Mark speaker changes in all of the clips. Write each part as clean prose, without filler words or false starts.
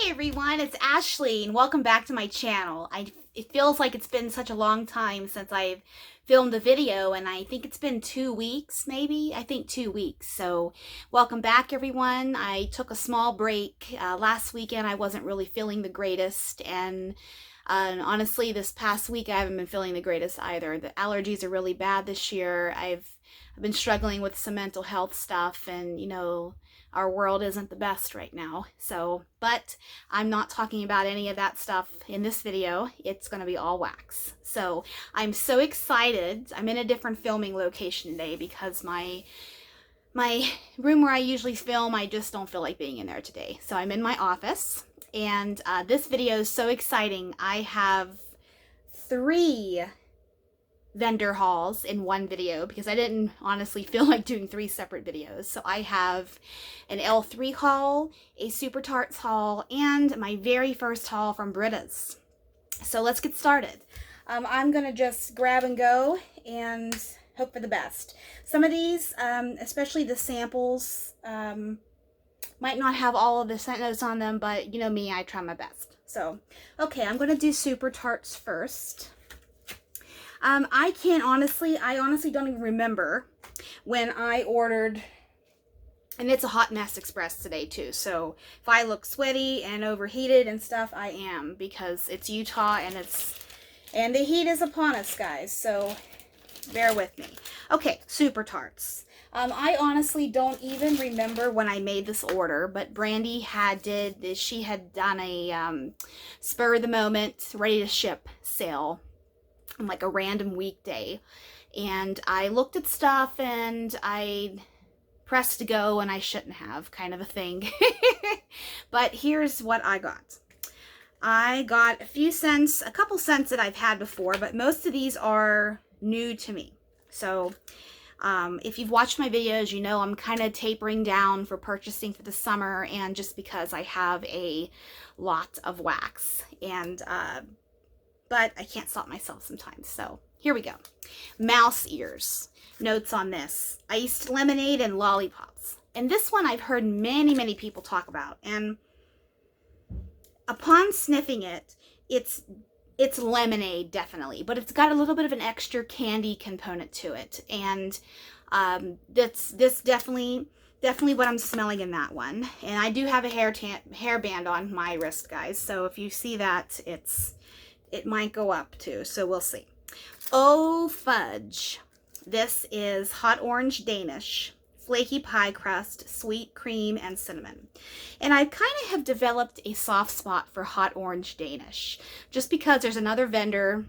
Speaker 1: Hey everyone, it's Ashley and welcome back to my channel. It feels like it's been such a long time since I've filmed a video, and I think it's been 2 weeks, maybe? I think 2 weeks. So welcome back everyone. I took a small break. Last weekend I wasn't really feeling the greatest, and honestly this past week I haven't been feeling the greatest either. The allergies are really bad this year. I've been struggling with some mental health stuff, and you know, our world isn't the best right now. But I'm not talking about any of that stuff in this video. It's going to be all wax. So I'm so excited. I'm in a different filming location today because my room where I usually film, I just don't feel like being in there today. So I'm in my office, and this video is so exciting. I have 3 vendor hauls in one video because I didn't honestly feel like doing 3 separate videos. So I have an L3 haul, a Super Tarts haul, and my very first haul from Britta's. So let's get started. I'm gonna just grab and go and hope for the best. Some of these, especially the samples, might not have all of the scent notes on them, but you know me, I try my best. So, okay, I'm gonna do Super Tarts first. I honestly don't even remember when I ordered, and it's a hot mess express today too, so if I look sweaty and overheated and stuff, I am, because it's Utah and the heat is upon us, guys, so bear with me. Okay, Super Tarts. I honestly don't even remember when I made this order, but Brandy she had done a spur of the moment, ready to ship sale on like a random weekday, and I looked at stuff and I pressed to go and I shouldn't have, kind of a thing. But here's what I got. I got a couple scents that I've had before, but most of these are new to me. So if you've watched my videos, you know I'm kind of tapering down for purchasing for the summer, and just because I have a lot of wax, and but I can't stop myself sometimes. So here we go. Mouse ears. Notes on this: iced lemonade and lollipops. And this one I've heard many people talk about, and upon sniffing it, it's lemonade definitely, but it's got a little bit of an extra candy component to it, and this definitely what I'm smelling in that one. And I do have a hairband on my wrist, guys, so if you see that, it might go up too, so we'll see. Oh fudge. This is hot orange Danish, flaky pie crust, sweet cream, and cinnamon. And I kind of have developed a soft spot for hot orange Danish, just because there's another vendor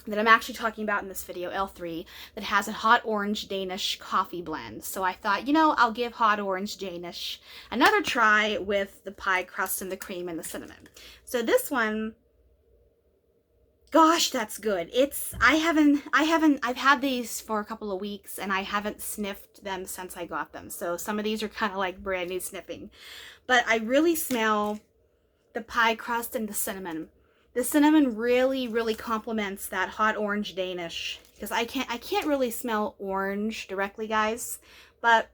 Speaker 1: that I'm actually talking about in this video, L3, that has a hot orange Danish coffee blend. So I thought, you know, I'll give hot orange Danish another try with the pie crust and the cream and the cinnamon. So this one, gosh, that's good. I've had these for a couple of weeks and I haven't sniffed them since I got them. So some of these are kind of like brand new sniffing. But I really smell the pie crust and the cinnamon. The cinnamon really complements that hot orange Danish, because I can't really smell orange directly, guys. But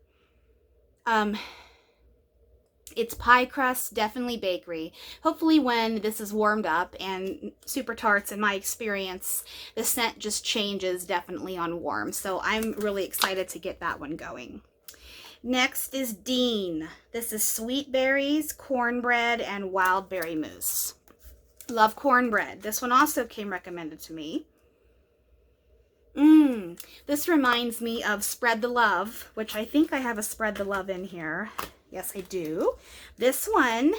Speaker 1: it's pie crust, definitely bakery. Hopefully when this is warmed up, and Super Tarts, in my experience, the scent just changes definitely on warm. So I'm really excited to get that one going. Next is Dean. This is sweet berries, cornbread, and wild berry mousse. Love cornbread. This one also came recommended to me. This reminds me of Spread the Love, which I think I have a Spread the Love in here. Yes, I do. This one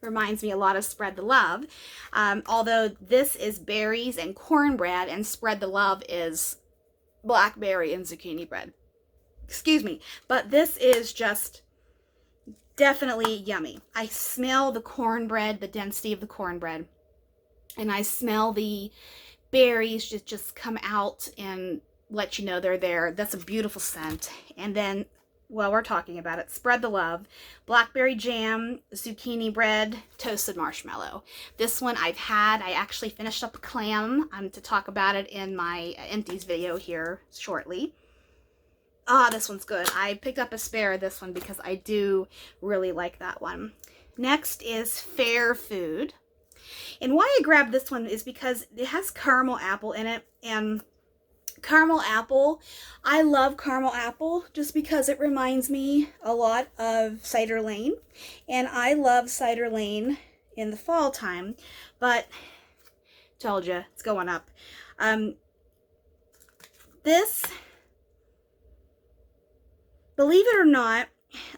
Speaker 1: reminds me a lot of Spread the Love, although this is berries and cornbread, and Spread the Love is blackberry and zucchini bread. Excuse me, but this is just definitely yummy. I smell the cornbread, the density of the cornbread, and I smell the berries just come out and let you know they're there. That's a beautiful scent. And then, well, we're talking about it, Spread the Love, blackberry jam, zucchini bread, toasted marshmallow. This one I've had. I actually finished up a clam. I'm to talk about it in my empties video here shortly. Ah, this one's good. I picked up a spare of this one because I do really like that one. Next is Fair Food. And why I grabbed this one is because it has caramel apple in it, and caramel apple, I love caramel apple just because it reminds me a lot of Cider Lane, and I love Cider Lane in the fall time, but told you it's going up. This, believe it or not,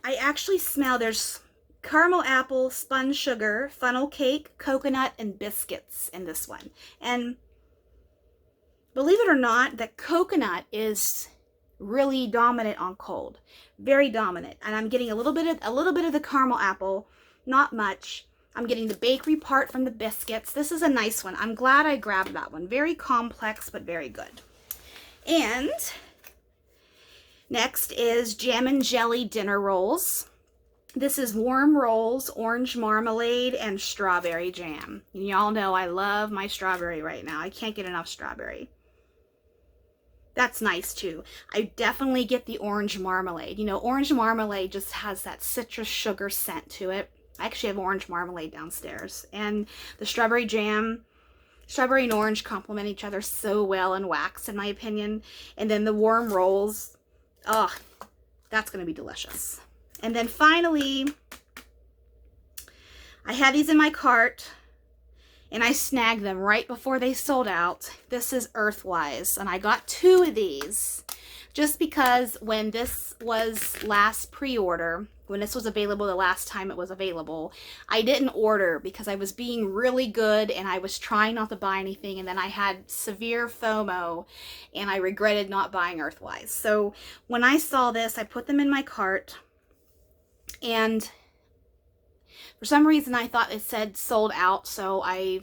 Speaker 1: I actually smell there's caramel apple, spun sugar, funnel cake, coconut, and biscuits in this one. And believe it or not, that coconut is really dominant on cold, very dominant. And I'm getting a little bit of the caramel apple, not much. I'm getting the bakery part from the biscuits. This is a nice one. I'm glad I grabbed that one. Very complex, but very good. And next is Jam and Jelly Dinner Rolls. This is warm rolls, orange marmalade, and strawberry jam. And y'all know I love my strawberry right now. I can't get enough strawberry. That's nice too. I definitely get the orange marmalade. You know, orange marmalade just has that citrus sugar scent to it. I actually have orange marmalade downstairs. And the strawberry jam, strawberry and orange complement each other so well in wax, in my opinion. And then the warm rolls, oh, that's going to be delicious. And then finally, I had these in my cart, and I snagged them right before they sold out. This is Earthwise, and I got 2 of these just because when this was last pre-order, when this was available the last time it was available, I didn't order because I was being really good and I was trying not to buy anything, and then I had severe FOMO and I regretted not buying Earthwise. So when I saw this, I put them in my cart, and for some reason I thought it said sold out, so I,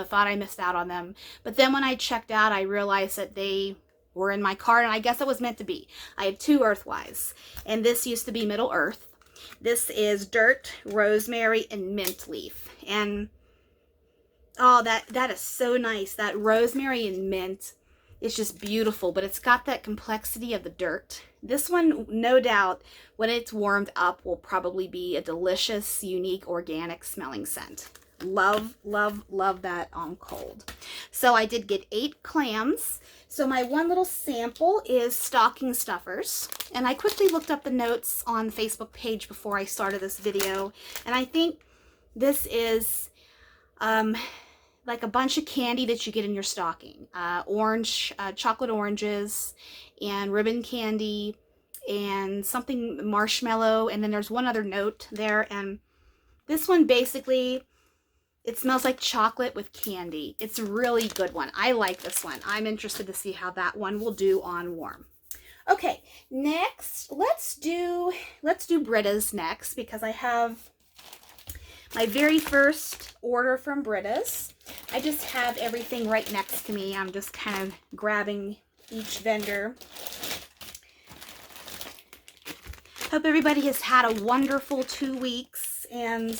Speaker 1: thought I missed out on them. But then when I checked out, I realized that they were in my cart, and I guess it was meant to be. I have 2 Earthwise, and this used to be Middle Earth. This is Dirt, Rosemary, and Mint Leaf. And oh, that is so nice. That rosemary and mint is just beautiful, but it's got that complexity of the dirt. This one, no doubt, when it's warmed up, will probably be a delicious, unique, organic smelling scent. Love, love, love that on cold. So I did get 8 clams. So my one little sample is stocking stuffers. And I quickly looked up the notes on the Facebook page before I started this video. And I think this is like a bunch of candy that you get in your stocking. Chocolate oranges, and ribbon candy, and something marshmallow, and then there's one other note there. And this one basically, it smells like chocolate with candy. It's a really good one. I like this one. I'm interested to see how that one will do on warm. Okay, next, let's do Britta's next, because I have my very first order from Britta's. I just have everything right next to me. I'm just kind of grabbing each vendor. Hope everybody has had a wonderful 2 weeks and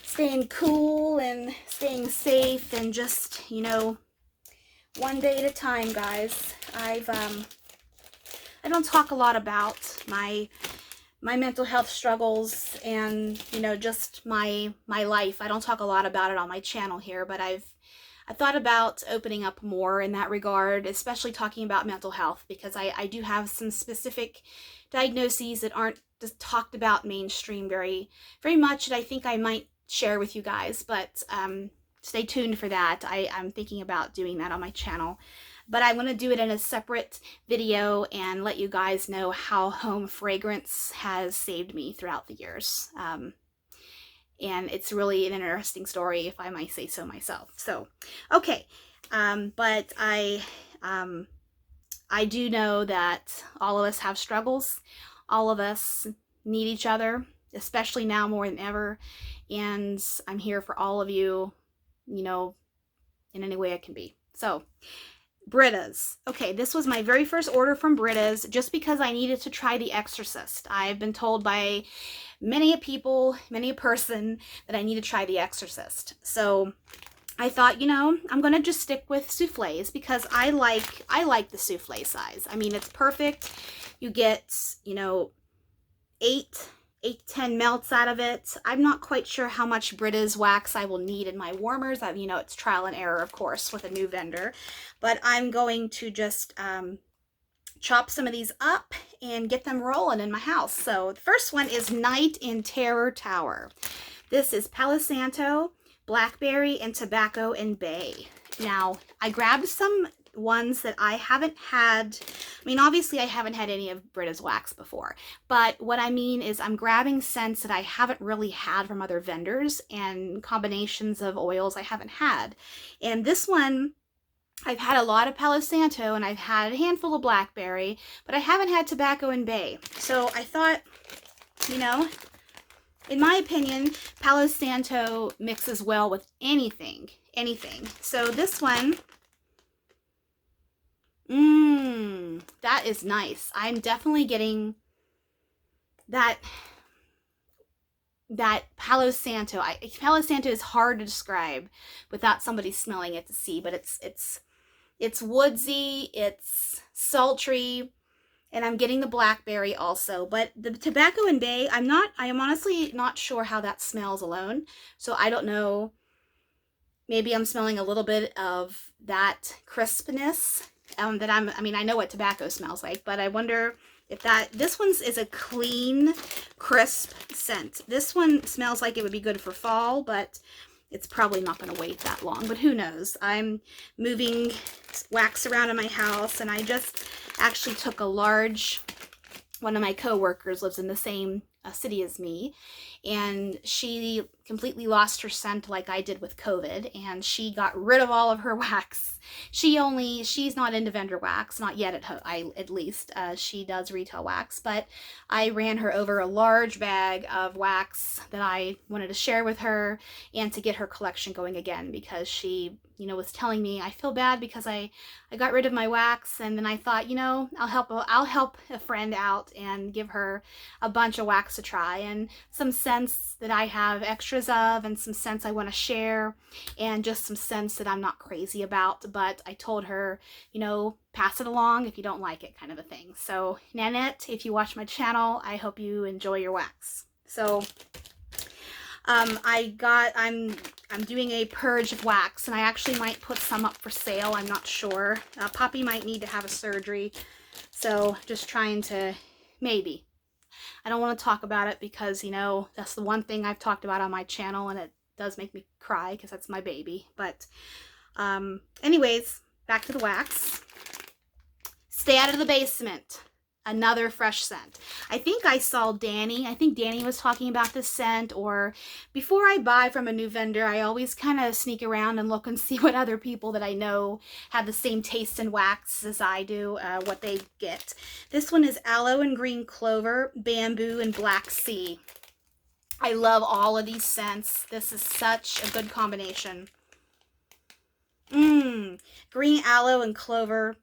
Speaker 1: staying cool and staying safe, and just, one day at a time, guys. I don't talk a lot about my mental health struggles and, just my life. I don't talk a lot about it on my channel here, but I thought about opening up more in that regard, especially talking about mental health, because I do have some specific diagnoses that aren't just talked about mainstream very, very much, and I think I might share with you guys, but stay tuned for that. I'm thinking about doing that on my channel, but I want to do it in a separate video and let you guys know how home fragrance has saved me throughout the years. And it's really an interesting story, if I might say so myself. So, okay, but I do know that all of us have struggles. All of us need each other, especially now more than ever. And I'm here for all of you, in any way I can be. So, Britta's. Okay, this was my very first order from Britta's, just because I needed to try The Exorcist. I've been told by many a person that I need to try The Exorcist. So I thought, I'm going to just stick with soufflés, because I like the soufflé size. I mean, it's perfect. You get, 8 8 to 10 melts out of it. I'm not quite sure how much Britta's wax I will need in my warmers. You know, it's trial and error, of course, with a new vendor. But I'm going to just chop some of these up and get them rolling in my house. So the first one is Night in Terror Tower. This is Palo Santo, Blackberry, and Tobacco and Bay. Now, I grabbed some ones that I haven't had. I mean, obviously I haven't had any of Britta's wax before, but what I mean is I'm grabbing scents that I haven't really had from other vendors and combinations of oils I haven't had. And this one, I've had a lot of Palo Santo and I've had a handful of Blackberry, but I haven't had Tobacco and Bay. So I thought, you know, in my opinion, Palo Santo mixes well with anything. So this one, that is nice. I'm definitely getting that Palo Santo. Palo Santo is hard to describe without somebody smelling it to see, but it's woodsy, it's sultry, and I'm getting the Blackberry also. But the Tobacco and Bay, I am honestly not sure how that smells alone. So I don't know. Maybe I'm smelling a little bit of that crispness I mean, I know what tobacco smells like, but I wonder if this one is a clean, crisp scent. This one smells like it would be good for fall, but it's probably not going to wait that long, but who knows. I'm moving wax around in my house, and I just actually took one of my coworkers lives in the same city as me, and she completely lost her scent like I did with COVID, and she got rid of all of her wax. She's not into vendor wax, not yet at least. She does retail wax, but I ran her over a large bag of wax that I wanted to share with her and to get her collection going again, because she, you know, was telling me, I feel bad because I got rid of my wax, and then I thought, you know, I'll help a friend out and give her a bunch of wax to try, and some scents that I have extras of, and some scents I want to share, and just some scents that I'm not crazy about, but I told her, you know, pass it along if you don't like it, kind of a thing. So Nanette, if you watch my channel, I hope you enjoy your wax. So I'm doing a purge of wax, and I actually might put some up for sale. I'm not sure. Poppy might need to have a surgery, so just trying to, maybe. I don't want to talk about it because, you know, that's the one thing I've talked about on my channel, and it does make me cry because that's my baby. But anyways, back to the wax. Stay Out of the Basement. Another fresh scent. I think Danny was talking about this scent, or before I buy from a new vendor, I always kind of sneak around and look and see what other people that I know have the same taste in wax as I do, what they get. This one is Aloe and Green Clover, Bamboo, and Black Sea. I love all of these scents. This is such a good combination. Green Aloe and Clover,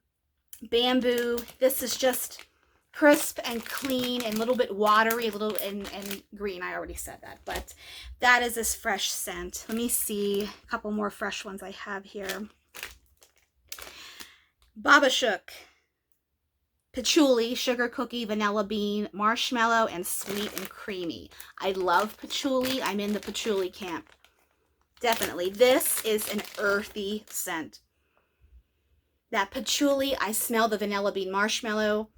Speaker 1: Bamboo. This is just crisp and clean and a little bit watery, and green. I already said that, but that is this fresh scent. Let me see a couple more fresh ones I have here. Baba Shook, Patchouli, Sugar Cookie, Vanilla Bean, Marshmallow, and Sweet and Creamy. I love patchouli. I'm in the patchouli camp. Definitely. This is an earthy scent. That patchouli, I smell the vanilla bean marshmallow.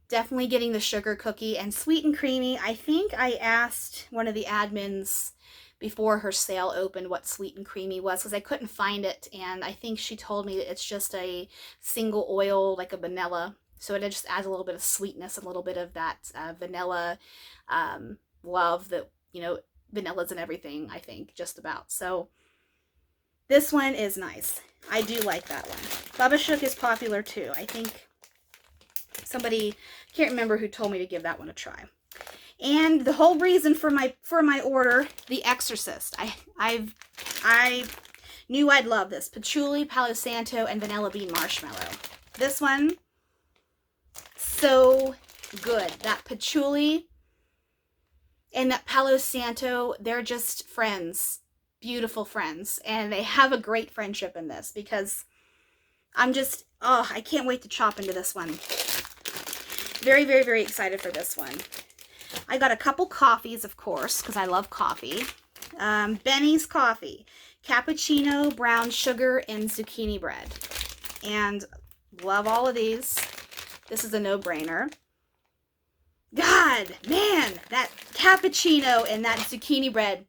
Speaker 1: Definitely getting the sugar cookie, and Sweet and Creamy. I think I asked one of the admins before her sale opened what Sweet and Creamy was, because I couldn't find it, and I think she told me that it's just a single oil, like a vanilla, so it just adds a little bit of sweetness, a little bit of that vanilla love that, you know, vanilla's in everything, I think, just about. So this one is nice. I do like that one. Baba Shook is popular too. I think somebody, can't remember who told me to give that one a try. And the whole reason for my order, The Exorcist. I knew I'd love this. Patchouli, Palo Santo, and Vanilla Bean Marshmallow. This one, so good. That patchouli and that Palo Santo, they're just friends. Beautiful friends. And they have a great friendship in this, because I can't wait to chop into this one. Very, very, very excited for this one. I got a couple coffees, of course, because I love coffee. Benny's Coffee, cappuccino, brown sugar, and zucchini bread. And love all of these. This is a no-brainer. God, man, that cappuccino and that zucchini bread.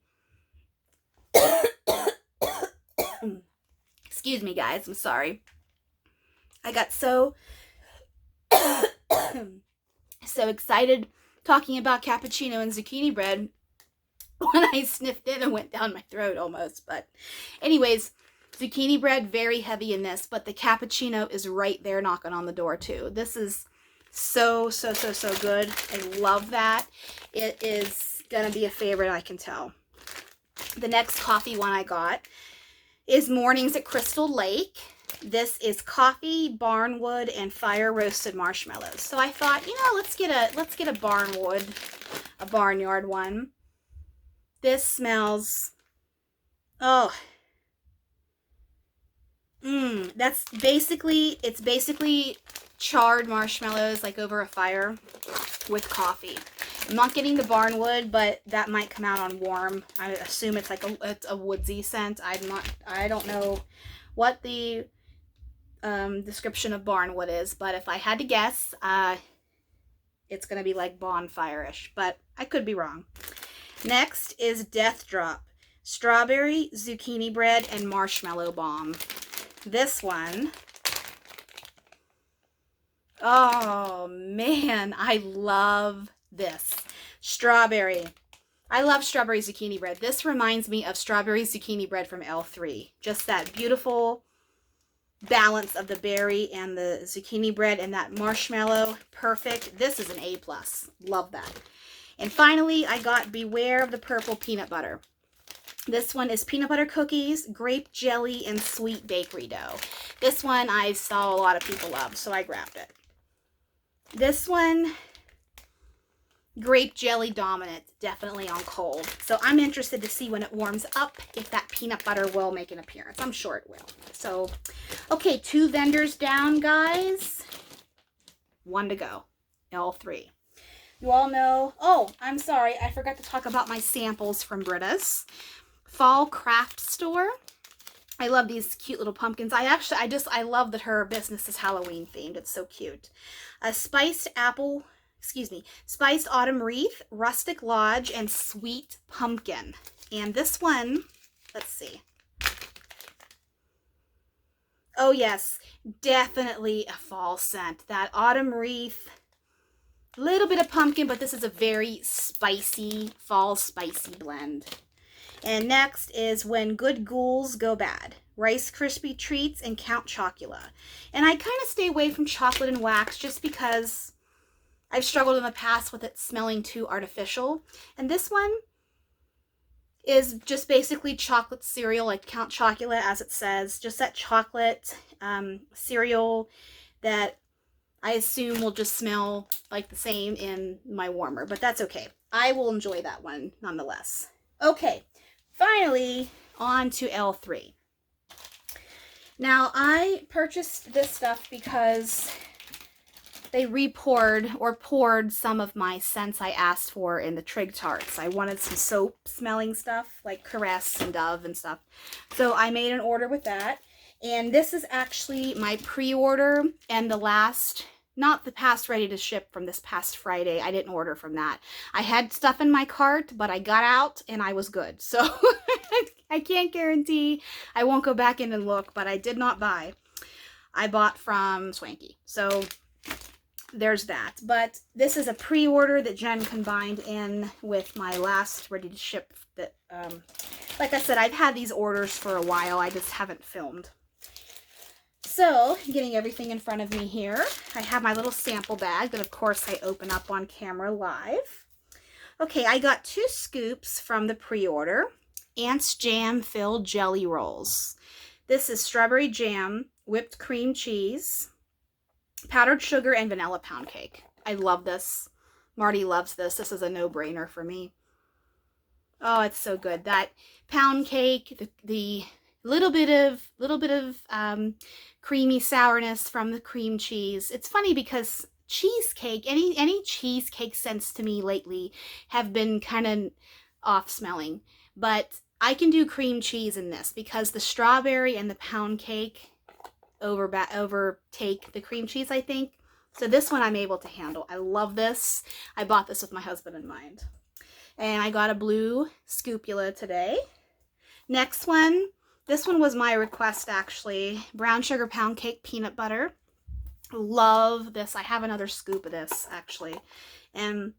Speaker 1: Excuse me, guys. I'm sorry. I got so excited talking about cappuccino and zucchini bread when I sniffed it and went down my throat almost. But anyways, zucchini bread, very heavy in this, but the cappuccino is right there knocking on the door too. This is so good. I love that. It is gonna be a favorite, I can tell. The next coffee one I got is Mornings at Crystal Lake. This is coffee, barnwood, and fire roasted marshmallows. So I thought, you know, let's get a barnyard one. This smells, oh, it's basically charred marshmallows like over a fire with coffee. I'm not getting the barnwood, but that might come out on warm. I assume it's like it's a woodsy scent. I don't know what the description of barnwood is, but if I had to guess, it's gonna be like bonfire-ish, but I could be wrong. Next is Death Drop, strawberry, zucchini bread, and marshmallow bomb. This one, oh man, I love this. Strawberry. I love strawberry zucchini bread. This reminds me of strawberry zucchini bread from L3. Just that beautiful balance of the berry and the zucchini bread and that marshmallow. Perfect. This is an A+. Love that. And finally, I got Beware of the Purple peanut butter. This one is peanut butter cookies, grape jelly, and sweet bakery dough. This one I saw a lot of people love, so I grabbed it. This one, grape jelly dominant, definitely on cold. So I'm interested to see when it warms up if that peanut butter will make an appearance. I'm sure it will. So, okay, 2 vendors down, guys. 1 to go. L3. You all know, oh, I'm sorry, I forgot to talk about my samples from Britta's Fall Craft Store. I love these cute little pumpkins. I love that her business is Halloween themed. It's so cute. A spiced autumn wreath, rustic lodge, and sweet pumpkin. And this one, let's see. Oh yes, definitely a fall scent. That autumn wreath, little bit of pumpkin, but this is a very spicy, fall spicy blend. And next is When Good Ghouls Go Bad, Rice Krispie Treats and Count Chocula. And I kind of stay away from chocolate and wax just because I've struggled in the past with it smelling too artificial. And this one is just basically chocolate cereal, like Count Chocula as it says. Just that chocolate cereal that I assume will just smell like the same in my warmer, but that's okay. I will enjoy that one nonetheless. Okay, finally on to L3. Now I purchased this stuff because they poured some of my scents I asked for in the Trig Tarts. I wanted some soap smelling stuff like Caress and Dove and stuff. So I made an order with that. And this is actually my pre-order and the last, not the past ready to ship from this past Friday. I didn't order from that. I had stuff in my cart, but I got out and I was good. So I can't guarantee I won't go back in and look, but I did not buy. I bought from Swanky. So there's that. But this is a pre-order that Jen combined in with my last ready to ship. That, like I said, I've had these orders for a while. I just haven't filmed. So, getting everything in front of me here, I have my little sample bag that, of course, I open up on camera live. Okay, I got 2 scoops from the pre-order. Ant's Jam Filled Jelly Rolls. This is strawberry jam, whipped cream cheese, powdered sugar, and vanilla pound cake. I love this. Marty loves this. This is a no-brainer for me. Oh, it's so good. That pound cake, the little bit of creamy sourness from the cream cheese. It's funny because cheesecake, any cheesecake scents to me lately have been kind of off smelling. But I can do cream cheese in this because the strawberry and the pound cake overtake the cream cheese, I think. So this one I'm able to handle. I love this. I bought this with my husband in mind. And I got a blue scupula today. Next one, this one was my request actually. Brown sugar pound cake peanut butter. Love this. I have another scoop of this actually. And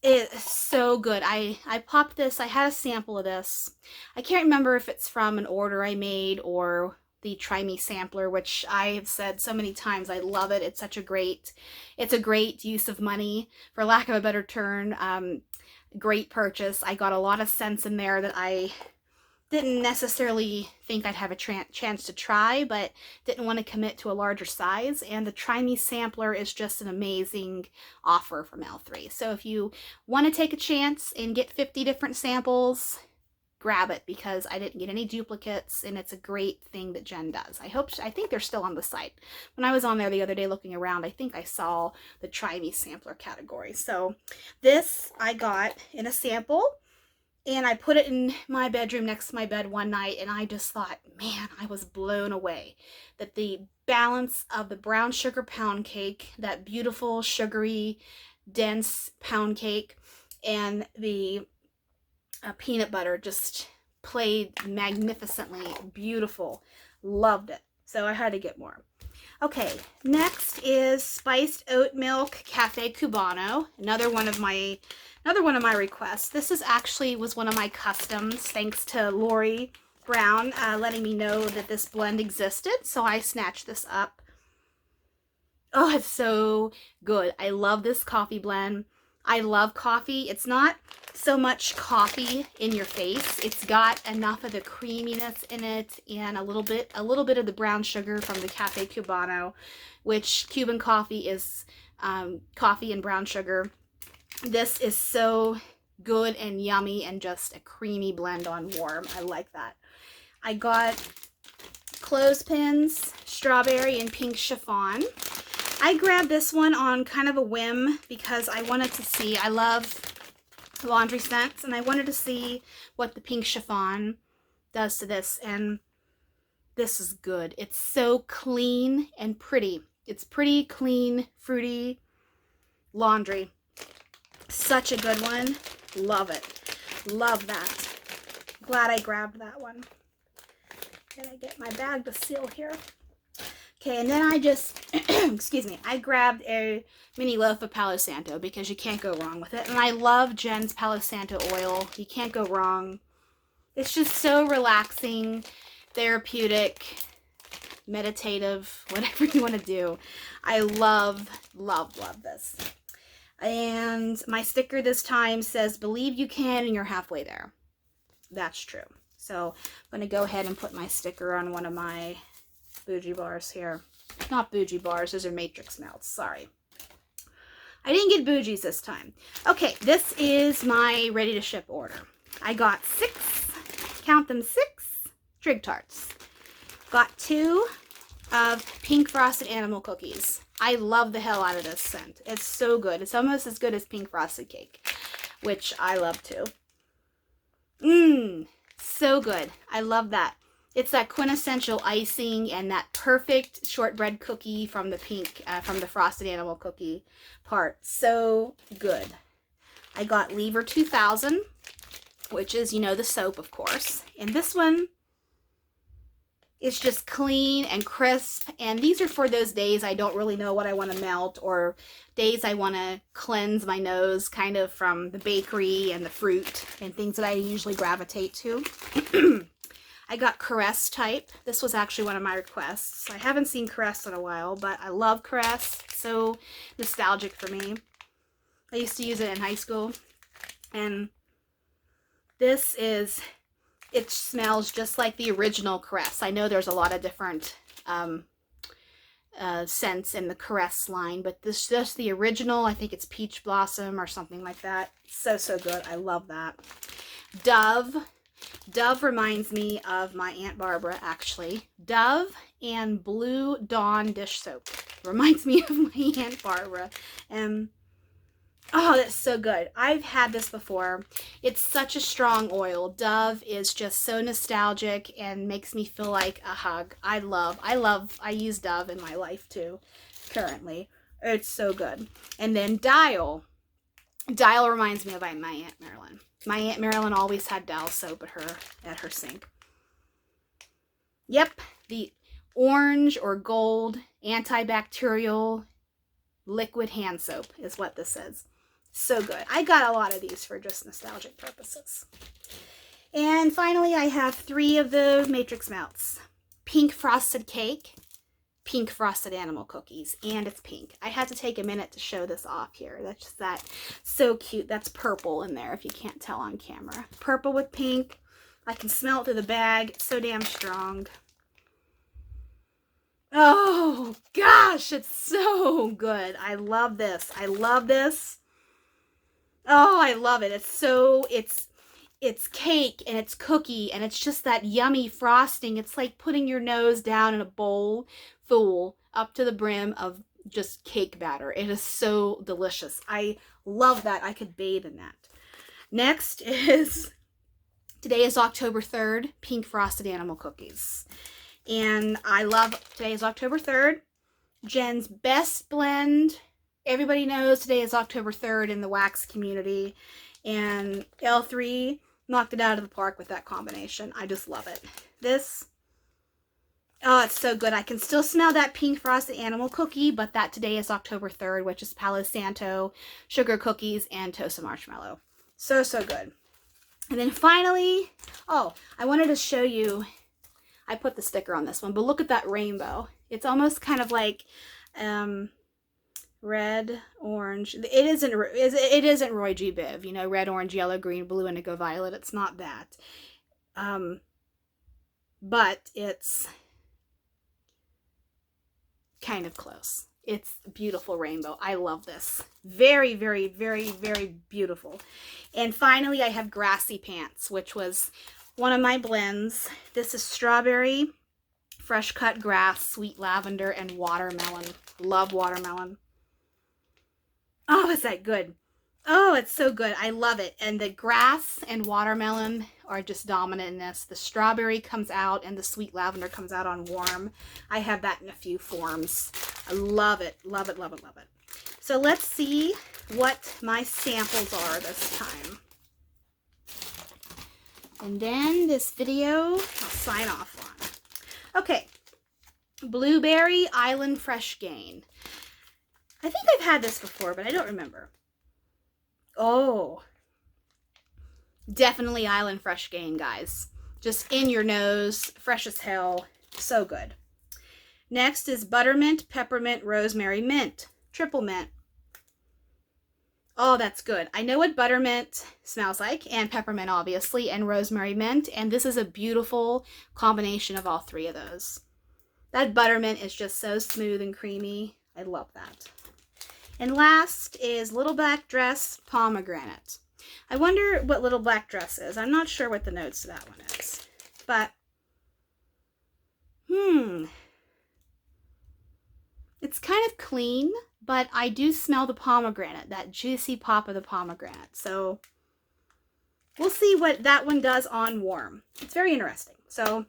Speaker 1: it's so good. I popped this. I had a sample of this. I can't remember if it's from an order I made or the Try Me sampler, which I have said so many times. I love it. It's a great use of money, for lack of a better term. Great purchase. I got a lot of scents in there that I didn't necessarily think I'd have a chance to try, but didn't want to commit to a larger size. And the Try Me sampler is just an amazing offer from L3. So if you want to take a chance and get 50 different samples, grab it, because I didn't get any duplicates, and it's a great thing that Jen does. I think they're still on the site. When I was on there the other day looking around, I think I saw the Try Me sampler category. So this I got in a sample, and I put it in my bedroom next to my bed one night, and I just thought, man, I was blown away that the balance of the brown sugar pound cake, that beautiful sugary dense pound cake, and the peanut butter just played magnificently. Beautiful. Loved it. So I had to get more. Okay, next is spiced oat milk cafe Cubano. Another one of my requests. This was one of my customs, thanks to Lori Brown letting me know that this blend existed. So I snatched this up. Oh, it's so good. I love this coffee blend. I love coffee. It's not so much coffee in your face. It's got enough of the creaminess in it, and a little bit of the brown sugar from the Cafe Cubano, which Cuban coffee is coffee and brown sugar. This is so good and yummy, and just a creamy blend on warm. I like that. I got clothespins, strawberry and pink chiffon. I grabbed this one on kind of a whim because I wanted to see, I love laundry scents, and I wanted to see what the pink chiffon does to this, and this is good. It's so clean and pretty. It's pretty, clean, fruity laundry. Such a good one. Love it. Love that. Glad I grabbed that one. Did I get my bag to seal here? Okay, and then I just, excuse me, I grabbed a mini loaf of Palo Santo because you can't go wrong with it. And I love Jen's Palo Santo oil. You can't go wrong. It's just so relaxing, therapeutic, meditative, whatever you want to do. I love, love, love this. And my sticker this time says, "Believe you can, and you're halfway there." That's true. So I'm going to go ahead and put my sticker on one of my bougie bars here. Not bougie bars, those are matrix melts. Sorry. I didn't get bougies this time. Okay, this is my ready to ship order. I got 6, count them, 6 Trig Tarts. Got 2 of pink frosted animal cookies. I love the hell out of this scent. It's so good. It's almost as good as pink frosted cake, which I love too. So good. I love that. It's that quintessential icing and that perfect shortbread cookie from the pink, from the frosted animal cookie part. So good. I got Lever 2000, which is, you know, the soap, of course. And this one is just clean and crisp. And these are for those days I don't really know what I want to melt, or days I want to cleanse my nose kind of from the bakery and the fruit and things that I usually gravitate to. I got Caress type. This was actually one of my requests. I haven't seen Caress in a while, but I love Caress. It's so nostalgic for me. I used to use it in high school. And this is, it smells just like the original Caress. I know there's a lot of different scents in the Caress line, but this is just the original. I think it's Peach Blossom or something like that. So, so good. I love that. Dove. Dove reminds me of my Aunt Barbara, actually. Dove and Blue Dawn dish soap. Reminds me of my Aunt Barbara. Oh, that's so good. I've had this before. It's such a strong oil. Dove is just so nostalgic and makes me feel like a hug. I use Dove in my life too, currently. It's so good. And then Dial. Dial reminds me of my Aunt Marilyn. My Aunt Marilyn always had Dial soap at her sink. Yep, the orange or gold antibacterial liquid hand soap is what this is. So good. I got a lot of these for just nostalgic purposes. And finally, I have 3 of the Matrix Melts. Pink Frosted Cake, Pink Frosted Animal Cookies, and it's pink. I had to take a minute to show this off here. That's just that so cute. That's purple in there if you can't tell on camera. Purple with pink. I can smell it through the bag. It's so damn strong. Oh gosh, it's so good. I love this. I love this. Oh, I love it. It's cake and it's cookie and it's just that yummy frosting. It's like putting your nose down in a bowl full up to the brim of just cake batter. It is so delicious. I love that. I could bathe in that. Next is, today is October 3rd, Pink Frosted Animal Cookies. And I love, today is October 3rd, Jen's best blend. Everybody knows today is October 3rd in the wax community, and L3 knocked it out of the park with that combination. I just love it. This, oh, it's so good. I can still smell that pink frosted animal cookie, but that today is October 3rd, which is Palo Santo, sugar cookies, and toasted marshmallow. So, so good. And then finally, oh, I wanted to show you, I put the sticker on this one, but look at that rainbow. It's almost kind of like, red, orange. It isn't Roy G. Biv, you know, red, orange, yellow, green, blue, indigo, violet. It's not that. But it's kind of close. It's a beautiful rainbow. I love this. Very, very, very, very beautiful. And finally, I have Grassy Pants, which was one of my blends. This is strawberry, fresh cut grass, sweet lavender, and watermelon. Love watermelon. Oh, is that good? Oh, it's so good. I love it. And the grass and watermelon are just dominant in this. The strawberry comes out and the sweet lavender comes out on warm. I have that in a few forms. I love it. Love it, love it, love it. So let's see what my samples are this time. And then this video, I'll sign off on. Okay. Blueberry Island Fresh Gain. I think I've had this before, but I don't remember. Oh, definitely Island Fresh Gain, guys. Just in your nose, fresh as hell. So good. Next is Buttermint, Peppermint, Rosemary, Mint. Triple mint. Oh, that's good. I know what Buttermint smells like, and Peppermint, obviously, and Rosemary Mint, and this is a beautiful combination of all 3 of those. That Buttermint is just so smooth and creamy. I love that. And last is Little Black Dress, Pomegranate. I wonder what Little Black Dress is. I'm not sure what the notes to that one is. But, it's kind of clean, but I do smell the pomegranate, that juicy pop of the pomegranate. So, we'll see what that one does on warm. It's very interesting. So,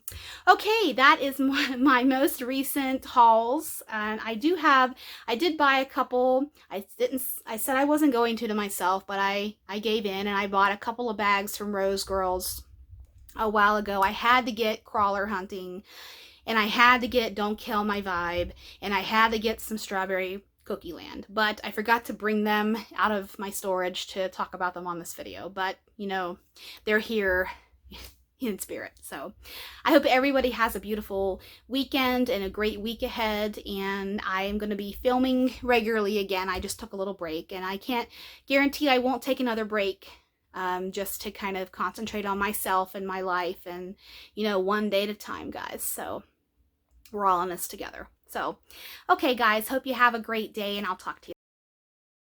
Speaker 1: okay, that is my most recent hauls, and I did buy a couple. I said I wasn't going to myself, but I gave in, and I bought a couple of bags from Rose Girls a while ago. I had to get Crawler Hunting, and I had to get Don't Kill My Vibe, and I had to get some Strawberry Cookie Land, but I forgot to bring them out of my storage to talk about them on this video, but, you know, they're here in spirit. So I hope everybody has a beautiful weekend and a great week ahead, and I am going to be filming regularly again. I just took a little break, and I can't guarantee I won't take another break, just to kind of concentrate on myself and my life, and, you know, one day at a time, guys. So we're all in this together. So, okay, guys, hope you have a great day, and I'll talk to you